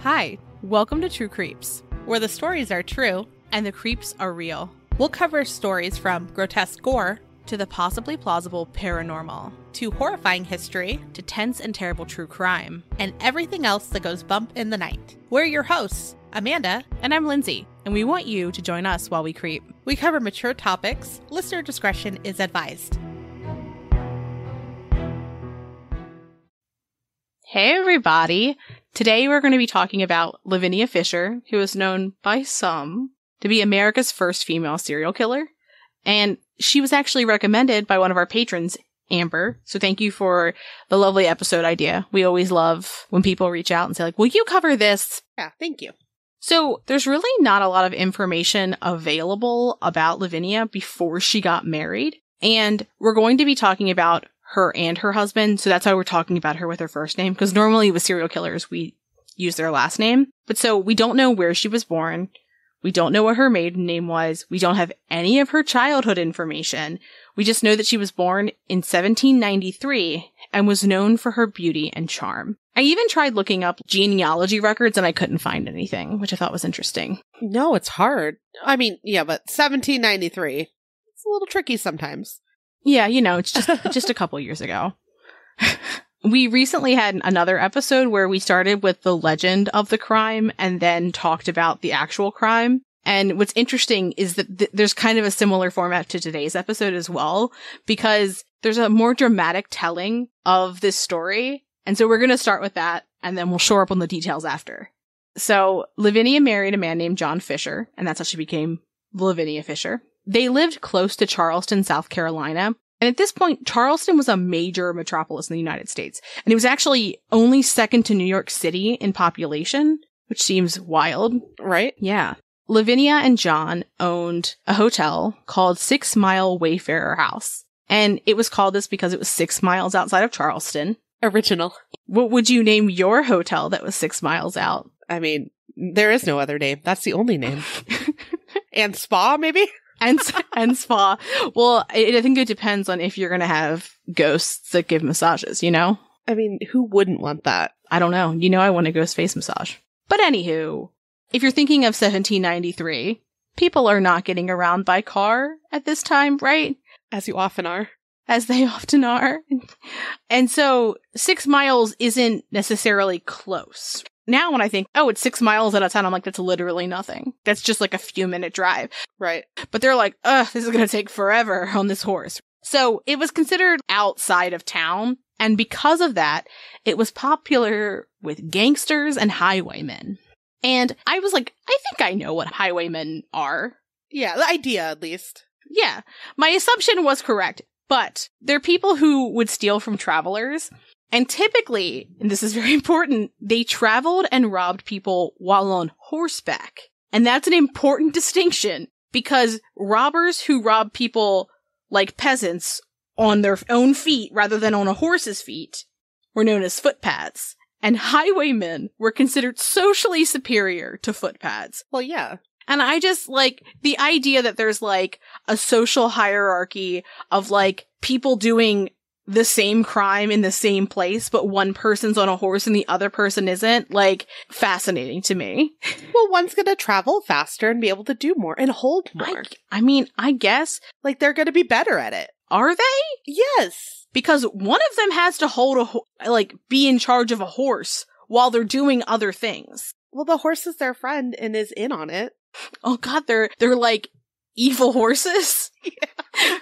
Hi, welcome to True Creeps, where the stories are true and the creeps are real. We'll cover stories from grotesque gore to the possibly plausible paranormal, to horrifying history, to tense and terrible true crime, and everything else that goes bump in the night. We're your hosts, Amanda, and I'm Lindsay, and we want you to join us while we creep. We cover mature topics. Listener discretion is advised. Hey everybody! Today we're going to be talking about Lavinia Fisher, who is known by some to be America's first female serial killer. And she was actually recommended by one of our patrons, Amber. So thank you for the lovely episode idea. We always love when people reach out and say, like, will you cover this? Yeah, thank you. So there's really not a lot of information available about Lavinia before she got married. And we're going to be talking about her and her husband. So that's why we're talking about her with her first name. Because normally with serial killers, we use their last name. But so we don't know where she was born. We don't know what her maiden name was. We don't have any of her childhood information. We just know that she was born in 1793 and was known for her beauty and charm. I even tried looking up genealogy records and I couldn't find anything, which I thought was interesting. No, it's hard. I mean, yeah, but 1793. It's a little tricky sometimes. Yeah, you know, it's just a couple years ago. We recently had another episode where we started with the legend of the crime and then talked about the actual crime. And what's interesting is that there's kind of a similar format to today's episode as well, because there's a more dramatic telling of this story. And so we're going to start with that, and then we'll shore up on the details after. So Lavinia married a man named John Fisher, and that's how she became Lavinia Fisher. They lived close to Charleston, South Carolina. And at this point, Charleston was a major metropolis in the United States. And it was actually only second to New York City in population, which seems wild. Right? Yeah. Lavinia and John owned a hotel called 6 Mile Wayfarer House. And it was called this because it was 6 miles outside of Charleston. Original. What would you name your hotel that was 6 miles out? I mean, there is no other name. That's the only name. And spa, maybe? And spa. Well, I think it depends on if you're going to have ghosts that give massages, you know? I mean, who wouldn't want that? I don't know. You know, I want a ghost face massage. But anywho, if you're thinking of 1793, people are not getting around by car at this time, right? As you often are. As they often are. And so 6 miles isn't necessarily close. Now when I think, oh, it's 6 miles out of town, I'm like, that's literally nothing. That's just like a few minute drive. Right. But they're like, ugh, this is going to take forever on this horse. So it was considered outside of town. And because of that, it was popular with gangsters and highwaymen. And I was like, I think I know what highwaymen are. Yeah, the idea at least. Yeah. My assumption was correct. But they're people who would steal from travelers. And typically, and this is very important, they traveled and robbed people while on horseback. And that's an important distinction because robbers who rob people like peasants on their own feet rather than on a horse's feet were known as footpads. And highwaymen were considered socially superior to footpads. Well, yeah. And I just like the idea that there's like a social hierarchy of like people doing the same crime in the same place, but one person's on a horse and the other person isn't, like, fascinating to me. Well, one's gonna travel faster and be able to do more and hold more. I mean, I guess. Like, they're gonna be better at it. Are they? Yes. Because one of them has to hold be in charge of a horse while they're doing other things. Well, the horse is their friend and is in on it. Oh god, they're like evil horses? Yeah.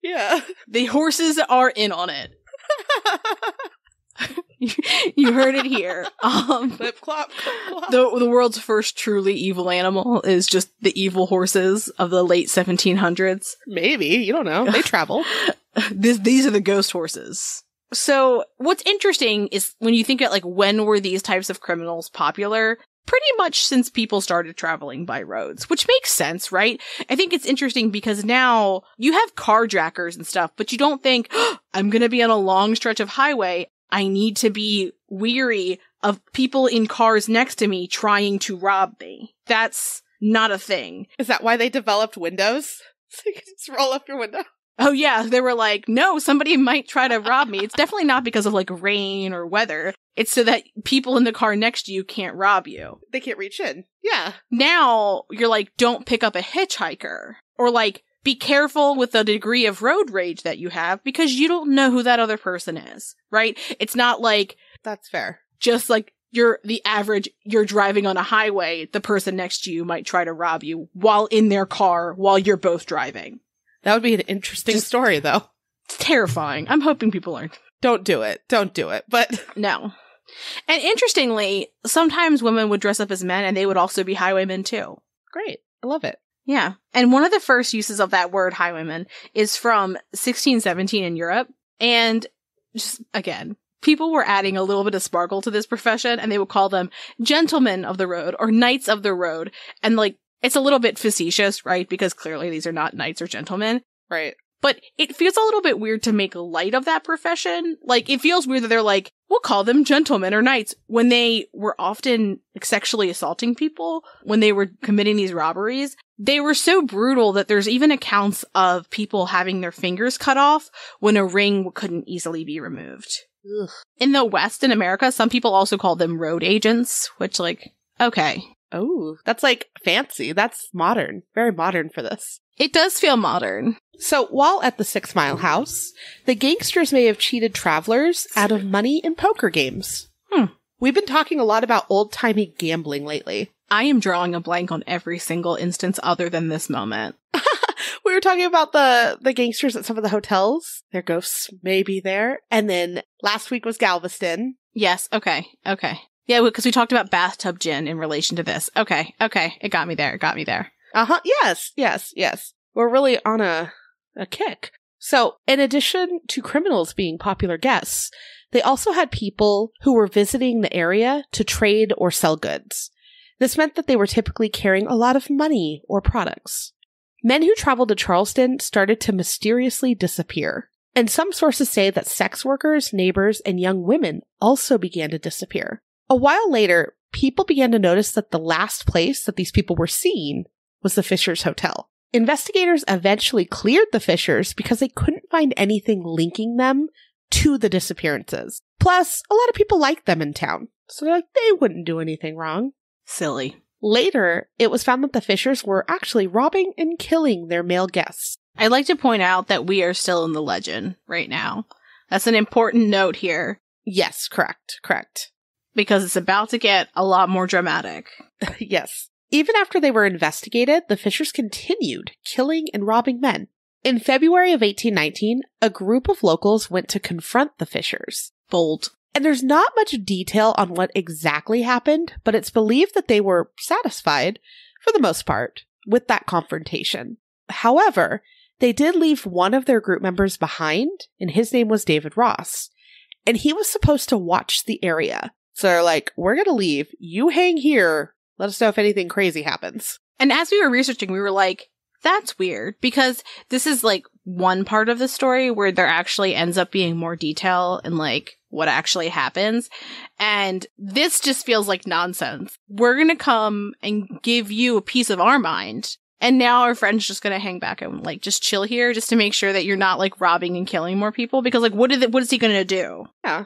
Yeah. The horses are in on it. You heard it here. Clip, clop, clip, clop. The world's first truly evil animal is just the evil horses of the late 1700s. Maybe. You don't know. They travel. These are the ghost horses. So what's interesting is when you think at like when were these types of criminals popular? Pretty much since people started traveling by roads, which makes sense, right? I think it's interesting because now you have carjackers and stuff, but you don't think, oh, I'm going to be on a long stretch of highway. I need to be weary of people in cars next to me trying to rob me. That's not a thing. Is that why they developed windows? So you can just roll up your window? Oh, yeah. They were like, no, somebody might try to rob me. It's definitely not because of like rain or weather. It's so that people in the car next to you can't rob you. They can't reach in. Yeah. Now you're like, don't pick up a hitchhiker, or like, be careful with the degree of road rage that you have because you don't know who that other person is, right? It's not like, that's fair. Just like you're driving on a highway, the person next to you might try to rob you while in their car while you're both driving. That would be an interesting story, though. It's terrifying. I'm hoping people learn. Don't do it. Don't do it. But no. And interestingly, sometimes women would dress up as men and they would also be highwaymen too. Great. I love it. Yeah. And one of the first uses of that word highwayman is from 1617 in Europe. And just, again, people were adding a little bit of sparkle to this profession and they would call them gentlemen of the road or knights of the road. And like, it's a little bit facetious, right? Because clearly these are not knights or gentlemen. Right. But it feels a little bit weird to make light of that profession. Like, it feels weird that they're like, we'll call them gentlemen or knights when they were often sexually assaulting people when they were committing these robberies. They were so brutal that there's even accounts of people having their fingers cut off when a ring couldn't easily be removed. Ugh. In the West, in America, some people also call them road agents, which, like, okay. Oh, that's like fancy. That's modern. Very modern for this. It does feel modern. So while at the 6 Mile House, the gangsters may have cheated travelers out of money in poker games. We've been talking a lot about old-timey gambling lately. I am drawing a blank on every single instance other than this moment. We were talking about the gangsters at some of the hotels. Their ghosts may be there. And then last week was Galveston. Yes, okay. Yeah, because we talked about bathtub gin in relation to this. Okay. It got me there. Uh-huh. Yes. We're really on a kick. So, in addition to criminals being popular guests, they also had people who were visiting the area to trade or sell goods. This meant that they were typically carrying a lot of money or products. Men who traveled to Charleston started to mysteriously disappear. And some sources say that sex workers, neighbors, and young women also began to disappear. A while later, people began to notice that the last place that these people were seen was the Fishers Hotel. Investigators eventually cleared the Fishers because they couldn't find anything linking them to the disappearances. Plus, a lot of people liked them in town, so they're like, they wouldn't do anything wrong. Silly. Later, it was found that the Fishers were actually robbing and killing their male guests. I'd like to point out that we are still in the legend right now. That's an important note here. Yes, correct. Because it's about to get a lot more dramatic. Yes. Even after they were investigated, the Fishers continued killing and robbing men. In February of 1819, a group of locals went to confront the Fishers. Bold. And there's not much detail on what exactly happened, but it's believed that they were satisfied, for the most part, with that confrontation. However, they did leave one of their group members behind, and his name was David Ross. And he was supposed to watch the area. So they're like, we're going to leave. You hang here. Let us know if anything crazy happens. And as we were researching, we were like, that's weird, because this is like one part of the story where there actually ends up being more detail and like what actually happens. And this just feels like nonsense. We're going to come and give you a piece of our mind. And now our friend's just going to hang back and like just chill here just to make sure that you're not like robbing and killing more people. Because like, what is he going to do? Yeah,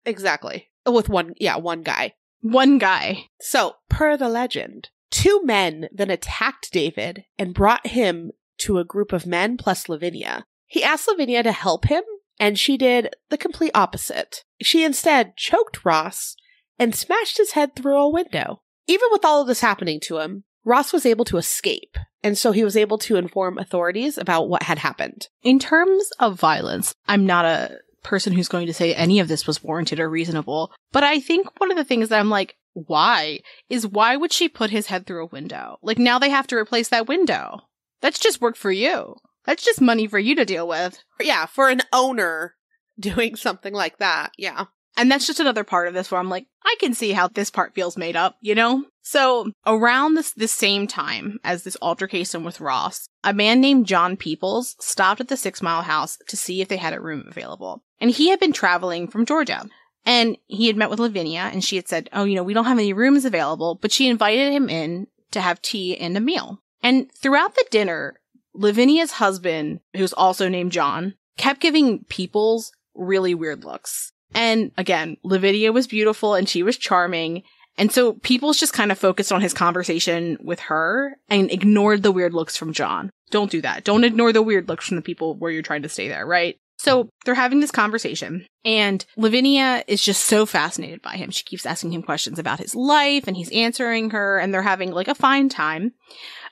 exactly. With one guy. One guy. So, per the legend, 2 men then attacked David and brought him to a group of men plus Lavinia. He asked Lavinia to help him, and she did the complete opposite. She instead choked Ross and smashed his head through a window. Even with all of this happening to him, Ross was able to escape, and so he was able to inform authorities about what had happened. In terms of violence, I'm not a person who's going to say any of this was warranted or reasonable, but I think one of the things that I'm like, why would she put his head through a window? Like, now they have to replace that window. That's just work for you. That's just money for you to deal with. Yeah, for an owner doing something like that. Yeah. And that's just another part of this where I'm like, I can see how this part feels made up, you know? So around this same time as this altercation with Ross, a man named John Peoples stopped at the 6 Mile House to see if they had a room available. And he had been traveling from Georgia. And he had met with Lavinia, and she had said, oh, we don't have any rooms available, but she invited him in to have tea and a meal. And throughout the dinner, Lavinia's husband, who's also named John, kept giving Peoples really weird looks. And again, Lavinia was beautiful and she was charming. And so Peoples just kind of focused on his conversation with her and ignored the weird looks from John. Don't do that. Don't ignore the weird looks from the people where you're trying to stay there, right? So they're having this conversation and Lavinia is just so fascinated by him. She keeps asking him questions about his life and he's answering her and they're having like a fine time.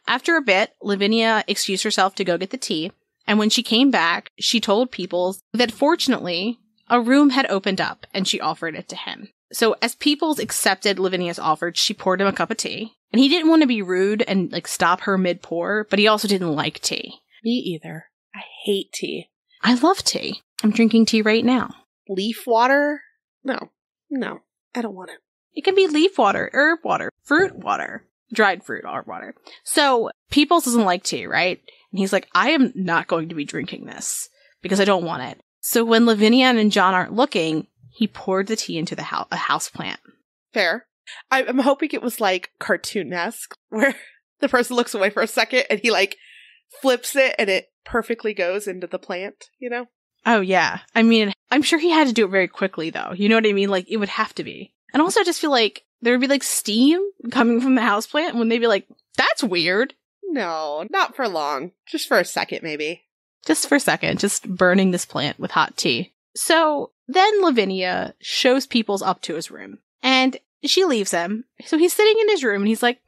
After a bit, Lavinia excused herself to go get the tea. And when she came back, she told Peoples that fortunately a room had opened up and she offered it to him. So as Peoples accepted Lavinia's offer, she poured him a cup of tea. And he didn't want to be rude and like stop her mid-pour, but he also didn't like tea. Me either. I hate tea. I love tea. I'm drinking tea right now. Leaf water? No, I don't want it. It can be leaf water, herb water, fruit water, dried fruit or water. So Peoples doesn't like tea, right? And he's like, I am not going to be drinking this because I don't want it. So when Lavinia and John aren't looking, he poured the tea into a house plant. Fair. I'm hoping it was like cartoon-esque, where the person looks away for a second and he like flips it and it perfectly goes into the plant, you know? Oh, yeah. I mean, I'm sure he had to do it very quickly, though. You know what I mean? Like, it would have to be. And also, I just feel like there would be, like, steam coming from the houseplant, and when they'd be like, that's weird. No, not for long. Just for a second, maybe. Just for a second. Just burning this plant with hot tea. So, then Lavinia shows Peoples up to his room. And she leaves him. So he's sitting in his room, and he's like,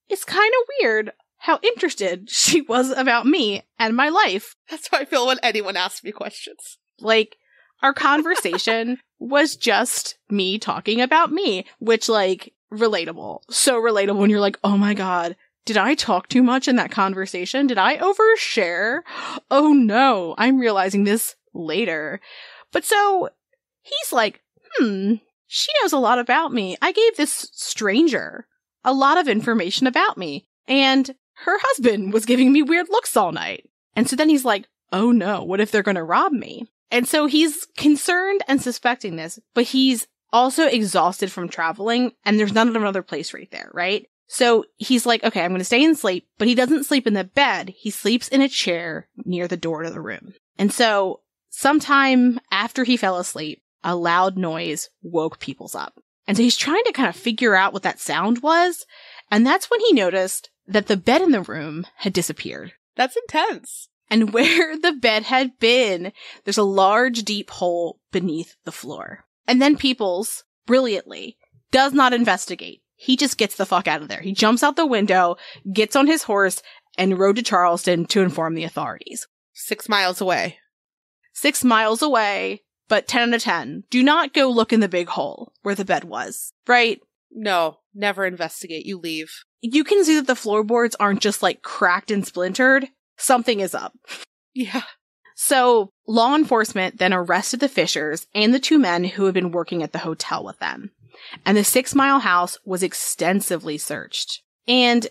it's kind of weird how interested she was about me and my life. That's how I feel when anyone asks me questions. Like, our conversation was just me talking about me, which, like, relatable. So relatable when you're like, oh my god, did I talk too much in that conversation? Did I overshare? Oh no, I'm realizing this later. But so, he's like, she knows a lot about me. I gave this stranger a lot of information about me. And her husband was giving me weird looks all night. And so then he's like, oh no, what if they're going to rob me? And so he's concerned and suspecting this, but he's also exhausted from traveling and there's not another place right there, right? So he's like, okay, I'm going to stay and sleep, but he doesn't sleep in the bed. He sleeps in a chair near the door to the room. And so sometime after he fell asleep, a loud noise woke Peoples up. And so he's trying to kind of figure out what that sound was. And that's when he noticed that the bed in the room had disappeared. That's intense. And where the bed had been, there's a large, deep hole beneath the floor. And then Peoples, brilliantly, does not investigate. He just gets the fuck out of there. He jumps out the window, gets on his horse, and rode to Charleston to inform the authorities. 6 miles away. 6 miles away, but 10 out of 10. Do not go look in the big hole where the bed was, right? No, never investigate. You leave. You can see that the floorboards aren't just like cracked and splintered. Something is up. Yeah. So law enforcement then arrested the Fishers and the two men who had been working at the hotel with them. And the 6 Mile house was extensively searched. And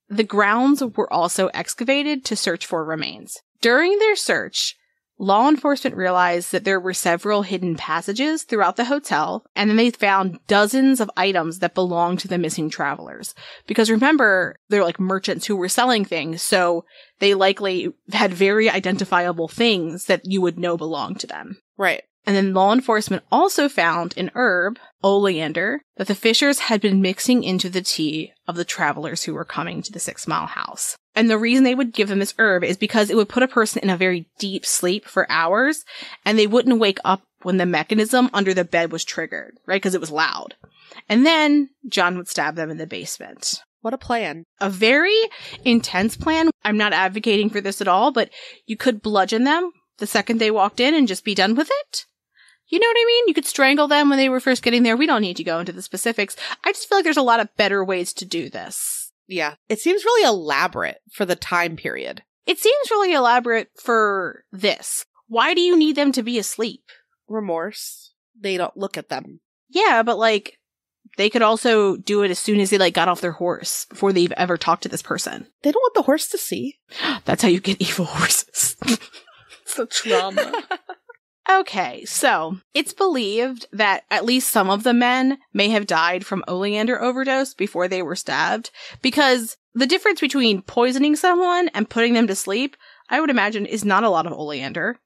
the grounds were also excavated to search for remains. During their search, law enforcement realized that there were several hidden passages throughout the hotel, and then they found dozens of items that belonged to the missing travelers. Because remember, they're like merchants who were selling things, so they likely had very identifiable things that you would know belonged to them. Right. And then law enforcement also found an herb, oleander, that the Fishers had been mixing into the tea of the travelers who were coming to the 6 Mile house. And the reason they would give them this herb is because it would put a person in a very deep sleep for hours, and they wouldn't wake up when the mechanism under the bed was triggered, right? Because it was loud. And then John would stab them in the basement. What a plan. A very intense plan. I'm not advocating for this at all, but you could bludgeon them the second they walked in and just be done with it. You know what I mean? You could strangle them when they were first getting there. We don't need to go into the specifics. I just feel like there's a lot of better ways to do this. Yeah. It seems really elaborate for the time period. It seems really elaborate for this. Why do you need them to be asleep? Remorse. They don't look at them. Yeah, but like, they could also do it as soon as they like got off their horse before they've ever talked to this person. They don't want the horse to see. That's how you get evil horses. It's a trauma. Okay, so it's believed that at least some of the men may have died from oleander overdose before they were stabbed, because the difference between poisoning someone and putting them to sleep, I would imagine, is not a lot of oleander.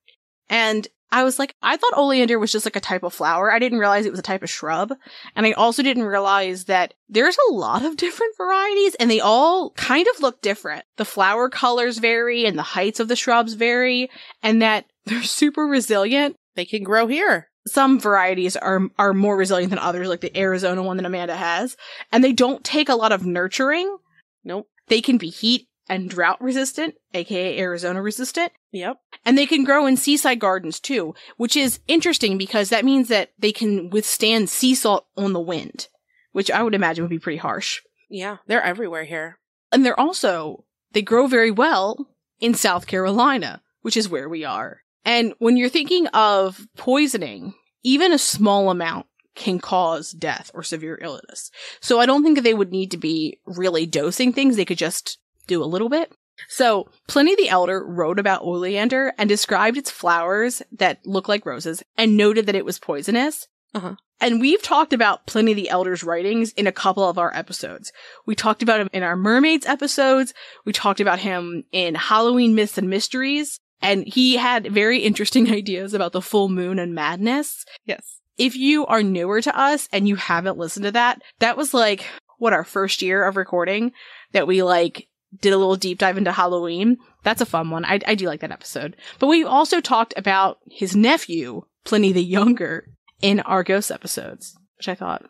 And I was like, I thought oleander was just like a type of flower. I didn't realize it was a type of shrub. And I also didn't realize that there's a lot of different varieties and they all kind of look different. The flower colors vary and the heights of the shrubs vary, and that they're super resilient. They can grow here. Some varieties are more resilient than others, like the Arizona one that Amanda has. And they don't take a lot of nurturing. Nope. They can be heat and drought resistant, aka Arizona resistant. Yep. And they can grow in seaside gardens too, which is interesting because that means that they can withstand sea salt on the wind, which I would imagine would be pretty harsh. Yeah, they're everywhere here. And they grow very well in South Carolina, which is where we are. And when you're thinking of poisoning, even a small amount can cause death or severe illness. So I don't think that they would need to be really dosing things. They could just do a little bit. So Pliny the Elder wrote about oleander and described its flowers that look like roses and noted that it was poisonous. Uh-huh. And we've talked about Pliny the Elder's writings in a couple of our episodes. We talked about him in our mermaids episodes. We talked about him in Halloween Myths and Mysteries. And he had very interesting ideas about the full moon and madness. Yes. If you are newer to us and you haven't listened to that, that was like, our first year of recording that we did a little deep dive into Halloween. That's a fun one. I do like that episode. But we also talked about his nephew, Pliny the Younger, in our ghost episodes, which I thought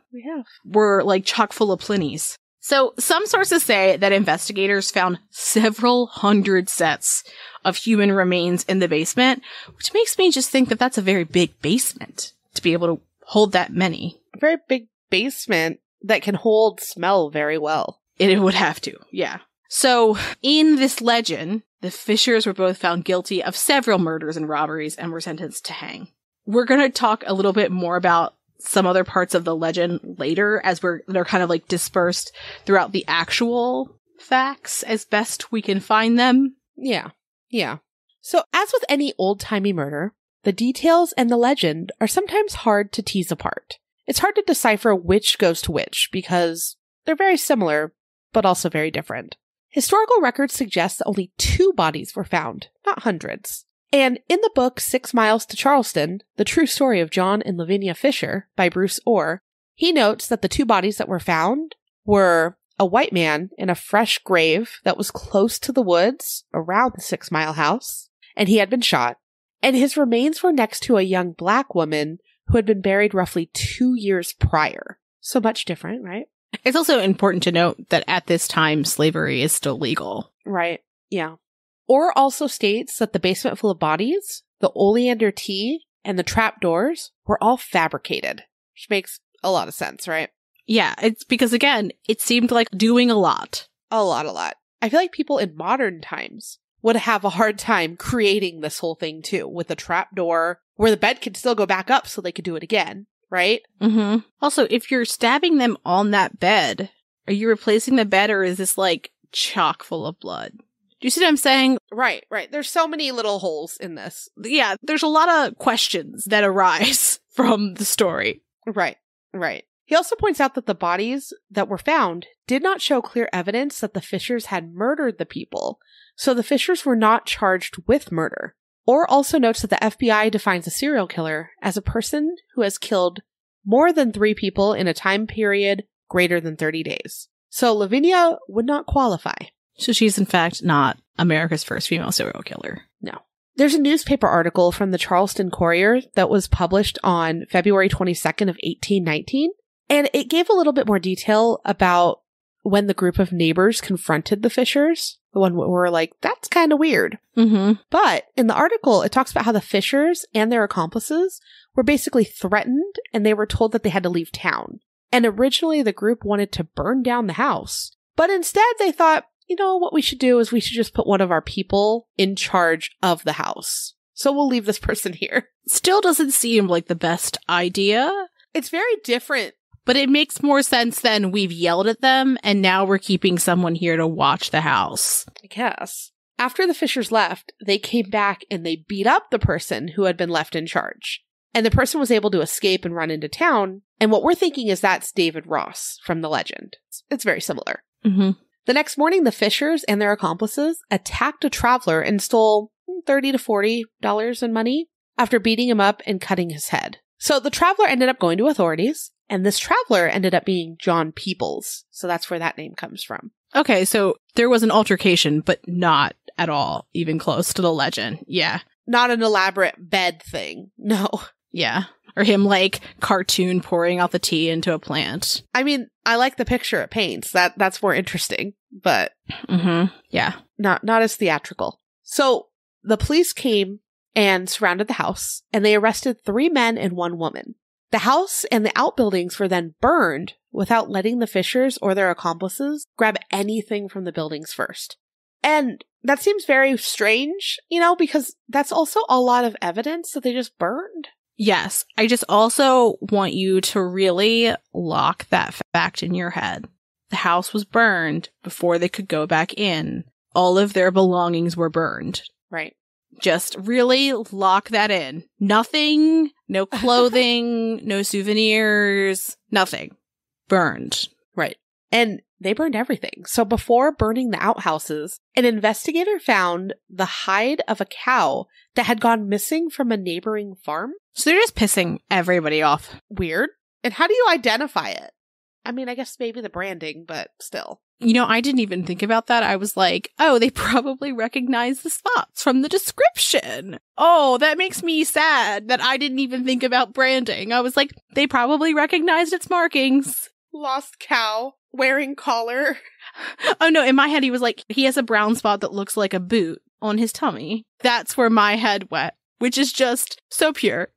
were chock full of Plinies. So some sources say that investigators found several hundred sets of human remains in the basement, which makes me just think that that's a very big basement to be able to hold that many. A very big basement that can hold smell very well. It would have to, yeah. So, in this legend, the Fishers were both found guilty of several murders and robberies and were sentenced to hang. We're going to talk a little bit more about some other parts of the legend later as they're kind of dispersed throughout the actual facts as best we can find them. Yeah. So, as with any old-timey murder, the details and the legend are sometimes hard to tease apart. It's hard to decipher which goes to which because they're very similar, but also very different. Historical records suggest that only 2 bodies were found, not hundreds. And in the book 6 Miles to Charleston, The True Story of John and Lavinia Fisher by Bruce Orr, he notes that the 2 bodies that were found were a white man in a fresh grave that was close to the woods around the 6 Mile house, and he had been shot, and his remains were next to a young black woman who had been buried roughly 2 years prior. So much different, right? It's also important to note that at this time, slavery is still legal. Right. Yeah. Orr also states that the basement full of bodies, the oleander tea, and the trapdoors were all fabricated, which makes a lot of sense, right? Yeah, it's because, again, it seemed like doing a lot. A lot. I feel like people in modern times would have a hard time creating this whole thing, too, with the trapdoor, where the bed could still go back up so they could do it again. Right? Mm-hmm. Also, if you're stabbing them on that bed, are you replacing the bed or is this chock full of blood? Do you see what I'm saying? Right. There's so many little holes in this. Yeah, there's a lot of questions that arise from the story. Right. He also points out that the bodies that were found did not show clear evidence that the Fishers had murdered the people, so the Fishers were not charged with murder. Orr also notes that the FBI defines a serial killer as a person who has killed more than 3 people in a time period greater than 30 days. So Lavinia would not qualify. So she's in fact not America's first female serial killer. No. There's a newspaper article from the Charleston Courier that was published on February 22nd of 1819, and it gave a little bit more detail about when the group of neighbors confronted the Fishers. The one where we're like, that's kind of weird. Mm-hmm. But in the article, it talks about how the Fishers and their accomplices were basically threatened and they were told that they had to leave town. And originally the group wanted to burn down the house. But instead they thought, what we should do is we should just put one of our people in charge of the house. So we'll leave this person here. Still doesn't seem like the best idea. It's very different. But it makes more sense than we've yelled at them, and now we're keeping someone here to watch the house. I guess. After the Fishers left, they came back and they beat up the person who had been left in charge. And the person was able to escape and run into town. And what we're thinking is that's David Ross from the legend. It's very similar. Mm-hmm. The next morning, the Fishers and their accomplices attacked a traveler and stole $30 to $40 in money after beating him up and cutting his head. So the traveler ended up going to authorities, and this traveler ended up being John Peoples. So that's where that name comes from. Okay, so there was an altercation, but not at all even close to the legend. Yeah. Not an elaborate bed thing. No. Yeah. Or him, like, cartoon pouring out the tea into a plant. I mean, I like the picture it paints. That's more interesting, but yeah, not as theatrical. So the police came and surrounded the house, and they arrested 3 men and 1 woman. The house and the outbuildings were then burned without letting the Fishers or their accomplices grab anything from the buildings first. And that seems very strange, because that's also a lot of evidence that they just burned. Yes. I just also want you to really lock that fact in your head. The house was burned before they could go back in. All of their belongings were burned. Right. Just really lock that in. Nothing, no clothing, no souvenirs, nothing. Burned. Right. And they burned everything. So before burning the outhouses, an investigator found the hide of a cow that had gone missing from a neighboring farm. So they're just pissing everybody off. Weird. And how do you identify it? I mean, I guess maybe the branding, but still. I didn't even think about that. I was like, oh, they probably recognize the spots from the description. Oh, that makes me sad that I didn't even think about branding. I was like, they probably recognized its markings. Lost cow, wearing collar. Oh no, in my head he was like, he has a brown spot that looks like a boot on his tummy. That's where my head went, which is just so pure.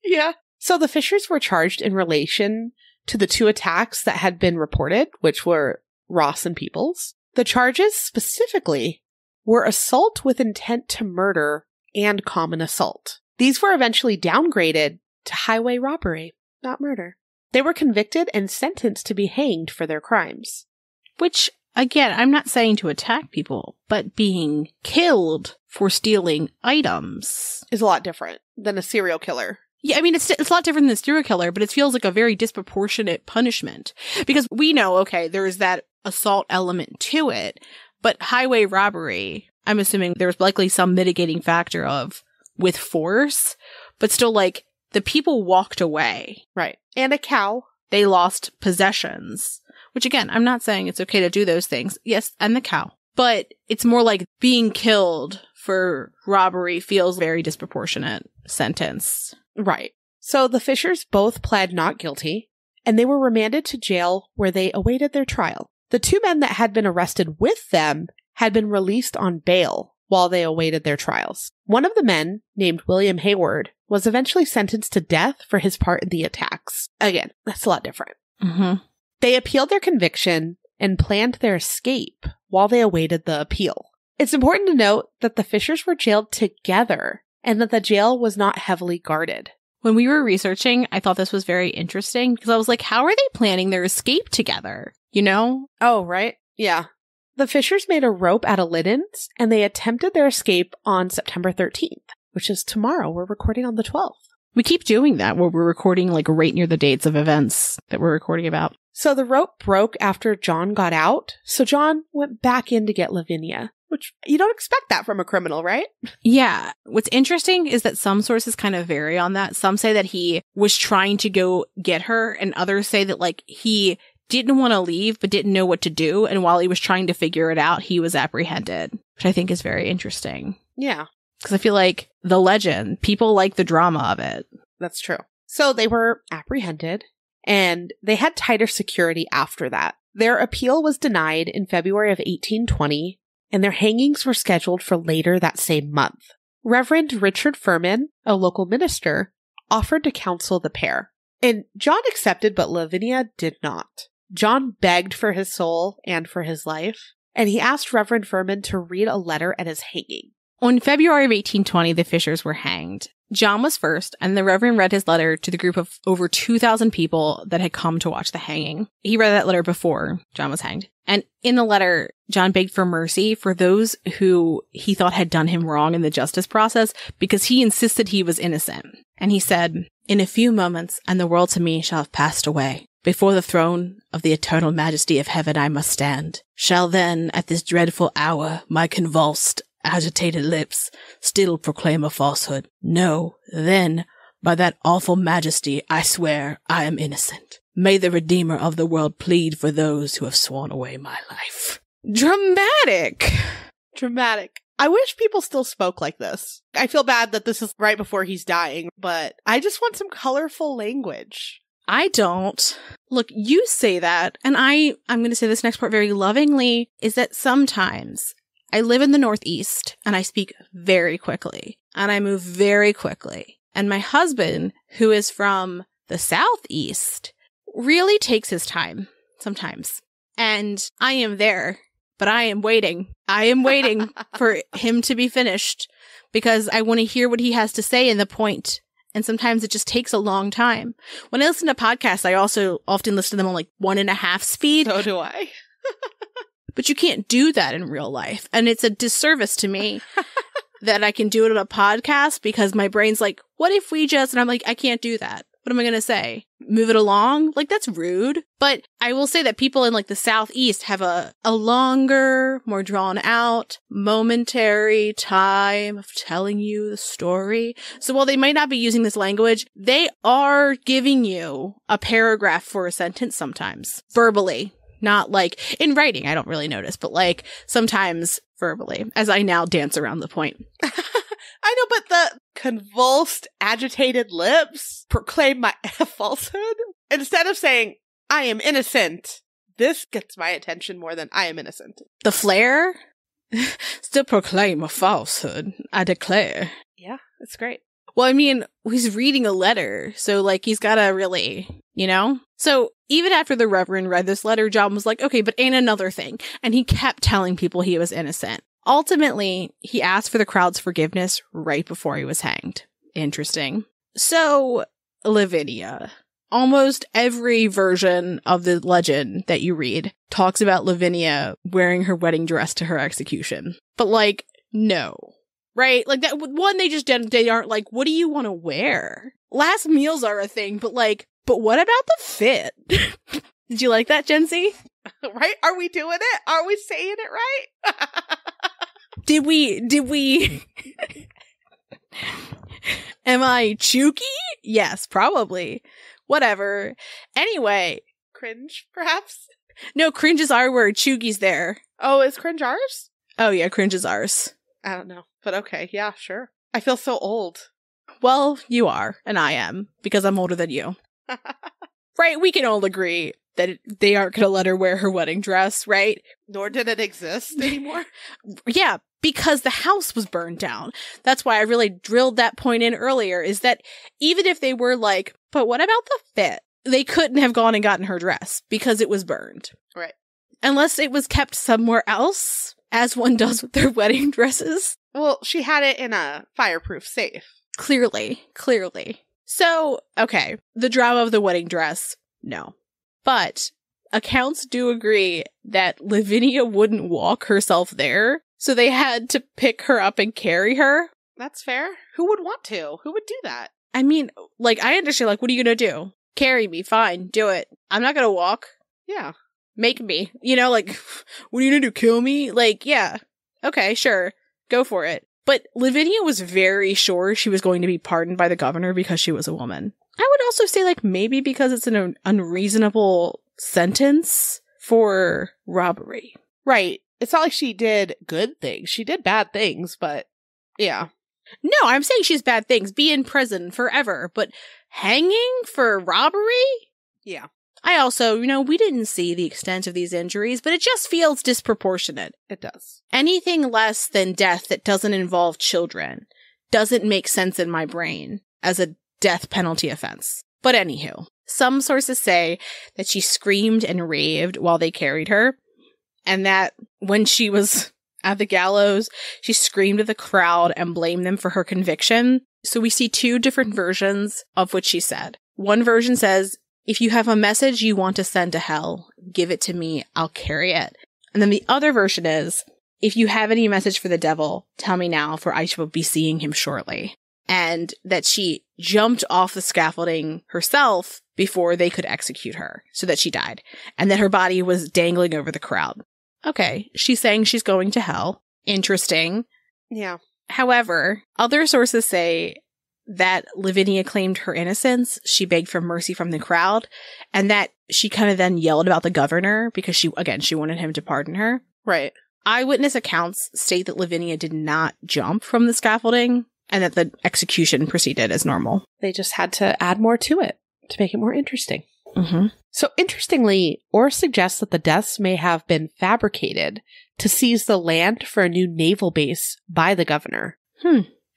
Yeah. So the Fishers were charged in relation to the 2 attacks that had been reported, which were Ross and Peoples. The charges specifically were assault with intent to murder and common assault. These were eventually downgraded to highway robbery, not murder. They were convicted and sentenced to be hanged for their crimes. Which, again, I'm not saying to attack people, but being killed for stealing items is a lot different than a serial killer. Yeah, I mean, it's a lot different than a serial killer, but it feels like a very disproportionate punishment. Because we know, okay, there's that assault element to it, but highway robbery, I'm assuming there was likely some mitigating factor of with force, but still, like, the people walked away. Right. And a cow. They lost possessions, which, again, I'm not saying it's okay to do those things. Yes, and the cow. But it's more like being killed for robbery feels very disproportionate sentence. Right. So the Fishers both pled not guilty, and they were remanded to jail where they awaited their trial. The 2 men that had been arrested with them had been released on bail while they awaited their trials. One of the men, named William Hayward, was eventually sentenced to death for his part in the attacks. Again, that's a lot different. They appealed their conviction and planned their escape while they awaited the appeal. It's important to note that the Fishers were jailed together and that the jail was not heavily guarded. When we were researching, I thought this was very interesting because I was like, how are they planning their escape together? Oh, right. Yeah. The Fishers made a rope out of linens, and they attempted their escape on September 13th, which is tomorrow. We're recording on the 12th. We keep doing that where we're recording like right near the dates of events that we're recording about. So the rope broke after John got out, so John went back in to get Lavinia, which you don't expect that from a criminal, right? Yeah. What's interesting is that some sources kind of vary on that. Some say that he was trying to go get her, and others say that like he didn't want to leave but didn't know what to do, and while he was trying to figure it out, he was apprehended, which I think is very interesting. Yeah. Because I feel like the legend, people like the drama of it. That's true. So they were apprehended, and they had tighter security after that. Their appeal was denied in February of 1820, and their hangings were scheduled for later that same month. Reverend Richard Furman, a local minister, offered to counsel the pair. And John accepted, but Lavinia did not. John begged for his soul and for his life, and he asked Reverend Furman to read a letter at his hanging. On February of 1820, the Fishers were hanged. John was first, and the Reverend read his letter to the group of over 2,000 people that had come to watch the hanging. He read that letter before John was hanged. And in the letter, John begged for mercy for those who he thought had done him wrong in the justice process because he insisted he was innocent. And he said, "In a few moments, and the world to me shall have passed away. Before the throne of the eternal majesty of heaven I must stand. Shall then, at this dreadful hour, my convulsed, agitated lips still proclaim a falsehood? No, then, by that awful majesty, I swear I am innocent. May the Redeemer of the world plead for those who have sworn away my life. Dramatic. Dramatic. I wish people still spoke like this. I feel bad that this is right before he's dying, but I just want some colorful language. I don't. Look, you say that, and I'm going to say this next part very lovingly, is that sometimes I live in the Northeast, and I speak very quickly, and I move very quickly. And my husband, who is from the Southeast, really takes his time sometimes. And I am there, but I am waiting. I am waiting for him to be finished because I want to hear what he has to say in the point. And sometimes it just takes a long time. When I listen to podcasts, I also often listen to them on like 1.5 speed. So do I. But you can't do that in real life. And it's a disservice to me that I can do it on a podcast because my brain's like, what if we just, and I'm like, I can't do that. What am I going to say? Move it along? Like, that's rude. But I will say that people in like the Southeast have a longer, more drawn out, momentary time of telling you the story. So while they might not be using this language, they are giving you a paragraph for a sentence sometimes. Verbally. Not like in writing, I don't really notice, but like sometimes verbally, as I now dance around the point. I know, but the convulsed, agitated lips proclaim my falsehood. Instead of saying, I am innocent, this gets my attention more than I am innocent. The flair? Still proclaim a falsehood, I declare. Yeah, it's great. Well, I mean, he's reading a letter, so like he's gotta really, you know? So even after the Reverend read this letter, John was like, okay, but ain't another thing. And he kept telling people he was innocent. Ultimately, he asked for the crowd's forgiveness right before he was hanged. Interesting. So, Lavinia. Almost every version of the legend that you read talks about Lavinia wearing her wedding dress to her execution. But like, no. Right? Like that one, they aren't like, what do you want to wear? Last meals are a thing, but like, but what about the fit? Did you like that, Gen Z? Right? Are we doing it? Are we saying it right? Did we Am I chooky? Yes, probably. Whatever. Anyway. Cringe, perhaps? No, cringe is our word. Chooky's there. Oh, is cringe ours? Oh yeah, cringe is ours. I don't know. But okay, yeah, sure. I feel so old. Well, you are, and I am, because I'm older than you. Right, we can all agree that they aren't going to let her wear her wedding dress, right? Nor did it exist anymore. Yeah, because the house was burned down. That's why I really drilled that point in earlier, is that even if they were like, but what about the fit? They couldn't have gone and gotten her dress because it was burned. Right. Unless Unless it was kept somewhere else, as one does with their wedding dresses. Well, she had it in a fireproof safe. Clearly. So, okay, the drama of the wedding dress, no. But accounts do agree that Lavinia wouldn't walk herself there, so they had to pick her up and carry her. That's fair. Who would want to? Who would do that? I mean, like, I understand, like, what are you gonna do? Carry me, fine, do it. I'm not gonna walk. Yeah. Make me. You know, like, what are you gonna do, kill me? Like, yeah. Okay, sure. Go for it. But Lavinia was very sure she was going to be pardoned by the governor because she was a woman. I would also say, like, maybe because it's an unreasonable sentence for robbery. Right. It's not like she did good things. She did bad things, but yeah. No, I'm saying she's bad things. Be in prison forever. But hanging for robbery? Yeah. I also, we didn't see the extent of these injuries, but it just feels disproportionate. It does. Anything less than death that doesn't involve children doesn't make sense in my brain as a death penalty offense. But anywho, some sources say that she screamed and raved while they carried her, and that when she was at the gallows, she screamed at the crowd and blamed them for her conviction. So we see two different versions of what she said. One version says, if you have a message you want to send to hell, give it to me, I'll carry it. And then the other version is, if you have any message for the devil, tell me now, for I shall be seeing him shortly. and that she jumped off the scaffolding herself before they could execute her, so that she died, and that her body was dangling over the crowd. Okay, she's saying she's going to hell. Interesting. Yeah. However, other sources say that Lavinia claimed her innocence, she begged for mercy from the crowd, and that she kind of then yelled about the governor because she wanted him to pardon her. Right. Eyewitness accounts state that Lavinia did not jump from the scaffolding and that the execution proceeded as normal. They just had to add more to it to make it more interesting. Mm-hmm. So interestingly, Orr suggests that the deaths may have been fabricated to seize the land for a new naval base by the governor.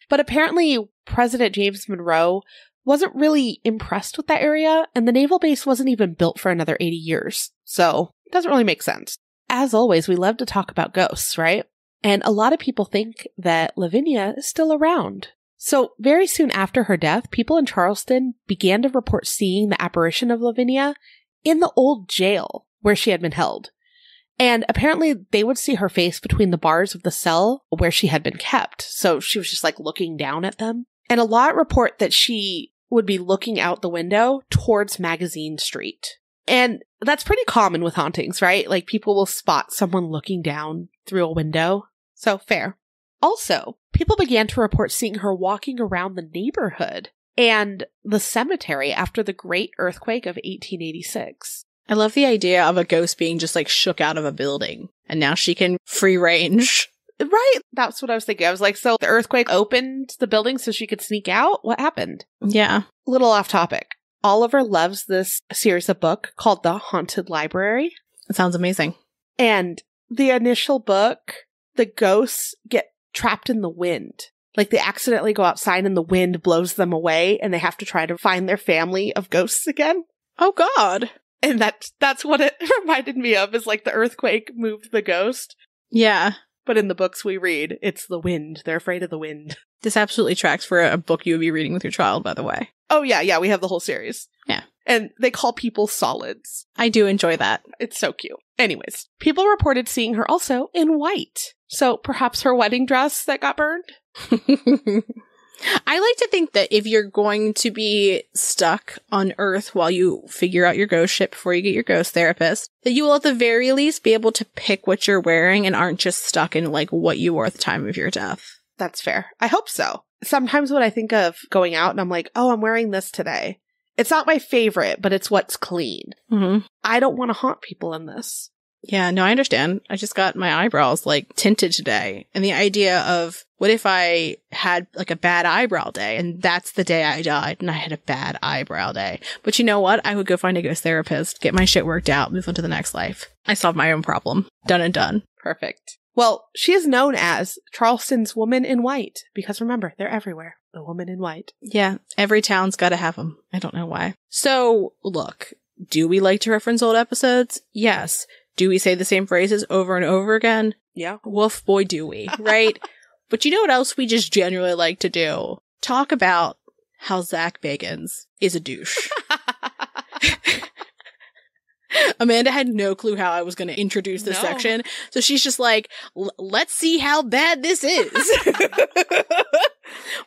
But apparently, President James Monroe wasn't really impressed with that area, and the naval base wasn't even built for another 80 years. So it doesn't really make sense. As always, we love to talk about ghosts, right? And a lot of people think that Lavinia is still around. So very soon after her death, people in Charleston began to report seeing the apparition of Lavinia in the old jail where she had been held. And apparently they would see her face between the bars of the cell where she had been kept. So she was just like looking down at them. And a lot report that she would be looking out the window towards Magazine Street. And that's pretty common with hauntings, right? Like people will spot someone looking down through a window. So fair. Also, people began to report seeing her walking around the neighborhood and the cemetery after the Great Earthquake of 1886. I love the idea of a ghost being just like shook out of a building and now she can free range. Right. That's what I was thinking. I was like, so the earthquake opened the building so she could sneak out? What happened? Yeah. Little off topic. Oliver loves this series of book called The Haunted Library. It sounds amazing. And the initial book, the ghosts get trapped in the wind. Like they accidentally go outside and the wind blows them away and they have to try to find their family of ghosts again. Oh, God. And that's what it reminded me of, is like the earthquake moved the ghost. Yeah. But in the books we read, it's the wind. They're afraid of the wind. This absolutely tracks for a book you would be reading with your child, by the way. Oh, yeah. We have the whole series. Yeah. And they call people solids. I do enjoy that. It's so cute. Anyways, people reported seeing her also in white. So perhaps her wedding dress that got burned? I like to think that if you're going to be stuck on Earth while you figure out your ghost ship before you get your ghost therapist, that you will at the very least be able to pick what you're wearing and aren't just stuck in like what you wore at the time of your death. That's fair. I hope so. Sometimes when I think of going out and I'm like, oh, I'm wearing this today. It's not my favorite, but it's what's clean. Mm-hmm. I don't want to haunt people in this. Yeah, no, I understand. I just got my eyebrows like tinted today. And the idea of what if I had like a bad eyebrow day and that's the day I died and I had a bad eyebrow day. But you know what? I would go find a ghost therapist, get my shit worked out, move on to the next life. I solved my own problem. Done and done. Perfect. Well, she is known as Charleston's Woman in White because remember, they're everywhere. The woman in white. Yeah, every town's got to have them. I don't know why. So, look, do we like to reference old episodes? Yes. Do we say the same phrases over and over again? Yeah. Woof, boy, do we, right? But you know what else we just generally like to do? Talk about how Zach Bagans is a douche. Amanda had no clue how I was going to introduce this section. So she's just like, let's see how bad this is.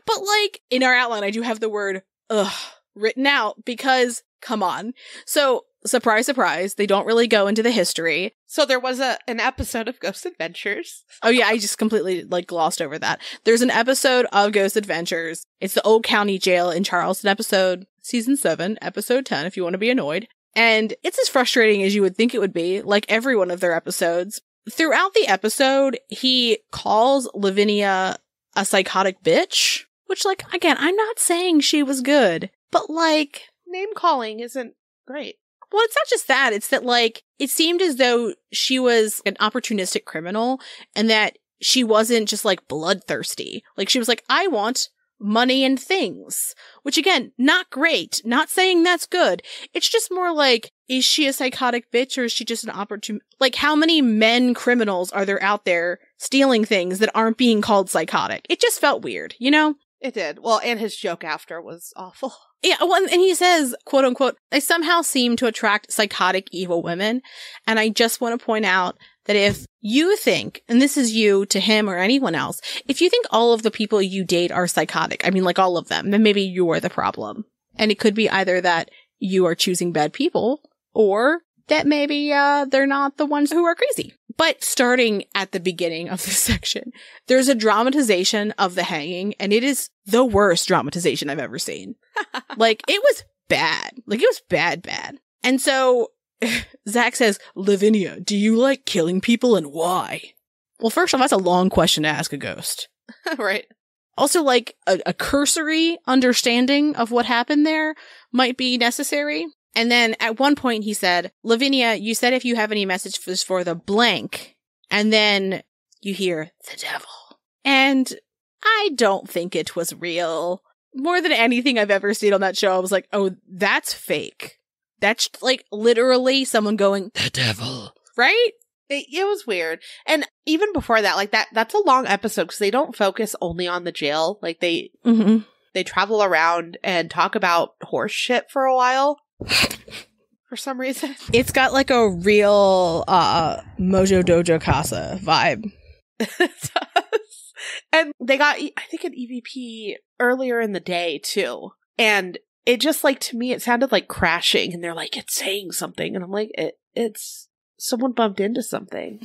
But like, in our outline, I do have the word, ugh, written out because, come on. So, surprise, surprise, they don't really go into the history. So there was an episode of Ghost Adventures. Oh yeah, I just completely like glossed over that. There's an episode of Ghost Adventures. It's the Old County Jail in Charleston episode, season 7, episode 10, if you want to be annoyed. And it's as frustrating as you would think it would be, like every one of their episodes. Throughout the episode, he calls Lavinia a psychotic bitch, which, like, again, I'm not saying she was good, but, like... Name calling isn't great. Well, it's not just that. It's that, like, it seemed as though she was an opportunistic criminal and that she wasn't just, like, bloodthirsty. Like, she was like, I want money and things. Which, again, not great. Not saying that's good. It's just more like, is she a psychotic bitch or is she just an opportun... Like, how many men criminals are there out there stealing things that aren't being called psychotic? It just felt weird, you know? It did. Well, and his joke after was awful. Yeah, well, and he says, quote unquote, I somehow seem to attract psychotic evil women. And I just want to point out that if you think, and this is you to him or anyone else, if you think all of the people you date are psychotic, I mean, like all of them, then maybe you're the problem. And it could be either that you are choosing bad people or that maybe they're not the ones who are crazy. But starting at the beginning of this section, there's a dramatization of the hanging, and it is the worst dramatization I've ever seen. Like, it was bad. Like, it was bad. And so Zach says, Lavinia, do you like killing people and why? Well, first off, that's a long question to ask a ghost. Right. Also, like, a cursory understanding of what happened there might be necessary. And then at one point he said, Lavinia, you said if you have any messages for the blank, and then you hear the devil. And I don't think it was real. More than anything I've ever seen on that show, I was like, oh, that's fake. That's like literally someone going, the devil. Right? It was weird. And even before that, like that's a long episode because they don't focus only on the jail. Like they travel around and talk about horse shit for a while. For some reason. It's got like a real Mojo Dojo Casa vibe. It does. And they got, I think, an EVP earlier in the day too. And it just like, to me, it sounded like crashing. And they're like, it's saying something. And I'm like, it's someone bumped into something.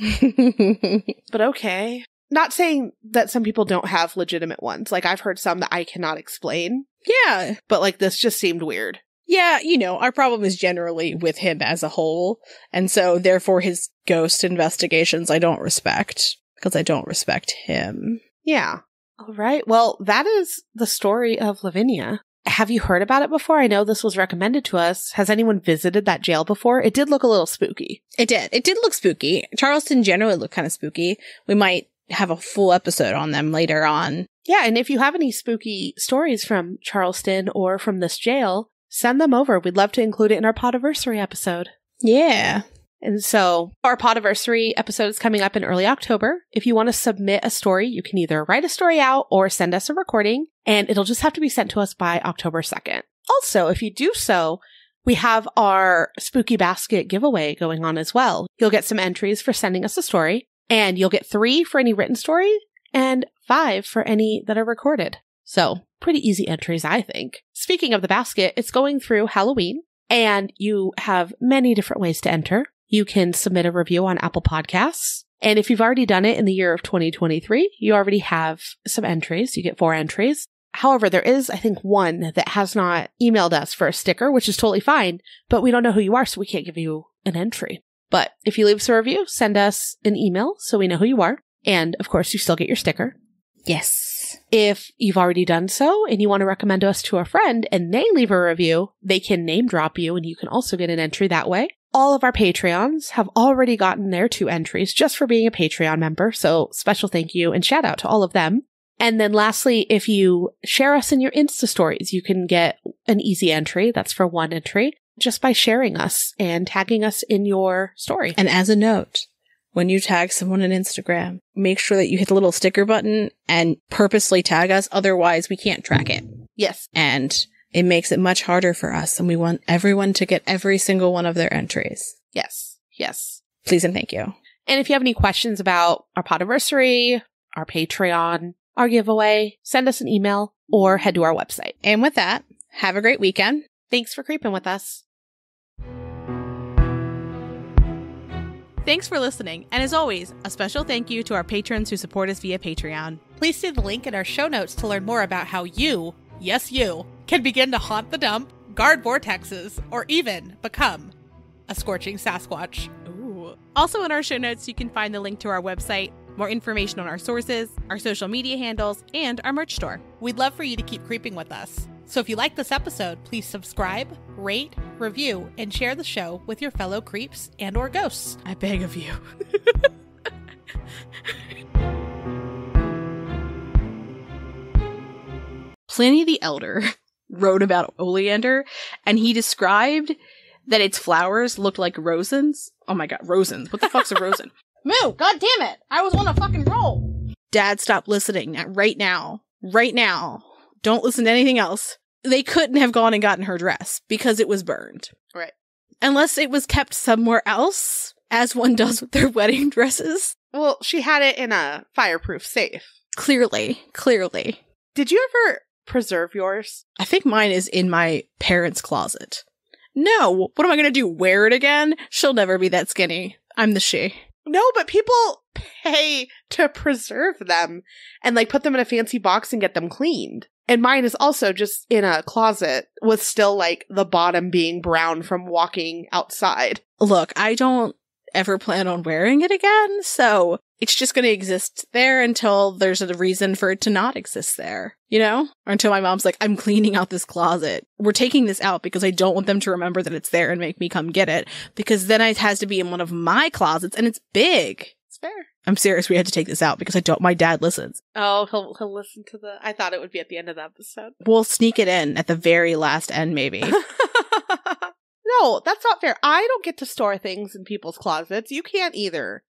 But okay. Not saying that some people don't have legitimate ones. Like I've heard some that I cannot explain. Yeah. But like this just seemed weird. Yeah, you know, our problem is generally with him as a whole, and so therefore his ghost investigations I don't respect, because I don't respect him. Yeah. All right. Well, that is the story of Lavinia. Have you heard about it before? I know this was recommended to us. Has anyone visited that jail before? It did look a little spooky. It did. It did look spooky. Charleston generally looked kind of spooky. We might have a full episode on them later on. Yeah, and if you have any spooky stories from Charleston or from this jail, send them over. We'd love to include it in our Podiversary episode. Yeah. And so our Podiversary episode is coming up in early October. If you want to submit a story, you can either write a story out or send us a recording, and it'll just have to be sent to us by October 2nd. Also, if you do so, we have our Spooky Basket giveaway going on as well. You'll get some entries for sending us a story, and you'll get 3 for any written story and 5 for any that are recorded. So pretty easy entries, I think. Speaking of the basket, it's going through Halloween, and you have many different ways to enter. You can submit a review on Apple Podcasts. And if you've already done it in the year of 2023, you already have some entries. You get 4 entries. However, there is, I think, one that has not emailed us for a sticker, which is totally fine, but we don't know who you are, so we can't give you an entry. But if you leave us a review, send us an email so we know who you are. And of course, you still get your sticker. Yes. If you've already done so and you want to recommend us to a friend and they leave a review, they can name drop you and you can also get an entry that way. All of our Patreons have already gotten their 2 entries just for being a Patreon member. So special thank you and shout out to all of them. And then lastly, if you share us in your Insta stories, you can get an easy entry. That's for 1 entry just by sharing us and tagging us in your story. And as a note, when you tag someone on Instagram, make sure that you hit the little sticker button and purposely tag us. Otherwise, we can't track it. Yes. And it makes it much harder for us. And we want everyone to get every single one of their entries. Yes. Yes. Please and thank you. And if you have any questions about our Podiversary, our Patreon, our giveaway, send us an email or head to our website. And with that, have a great weekend. Thanks for creeping with us. Thanks for listening, and as always, a special thank you to our patrons who support us via Patreon. Please see the link in our show notes to learn more about how you, yes you, can begin to haunt the dump, guard vortexes, or even become a scorching Sasquatch. Ooh. Also in our show notes, you can find the link to our website, more information on our sources, our social media handles, and our merch store. We'd love for you to keep creeping with us. So if you like this episode, please subscribe, rate, review, and share the show with your fellow creeps and or ghosts. I beg of you. Pliny the Elder wrote about oleander, and he described that its flowers looked like rosins. Oh my god, rosins. What the fuck's a rosin? Moo! God damn it! I was on a fucking roll! Dad, stop listening right now. Right now. Don't listen to anything else. They couldn't have gone and gotten her dress because it was burned. Right. Unless it was kept somewhere else, as one does with their wedding dresses. Well, she had it in a fireproof safe. Clearly. Did you ever preserve yours? I think mine is in my parents' closet. No, what am I going to do? Wear it again? She'll never be that skinny. I'm the she. No, but people pay to preserve them and like put them in a fancy box and get them cleaned. And mine is also just in a closet with still like the bottom being brown from walking outside. Look, I don't ever plan on wearing it again, so it's just going to exist there until there's a reason for it to not exist there, you know? Or until my mom's like, I'm cleaning out this closet. We're taking this out because I don't want them to remember that it's there and make me come get it, because then it has to be in one of my closets and it's big. It's fair. I'm serious, we had to take this out because my dad listens. Oh, he'll listen to I thought it would be at the end of the episode. We'll sneak it in at the very last end, maybe. No, that's not fair. I don't get to store things in people's closets. You can't either.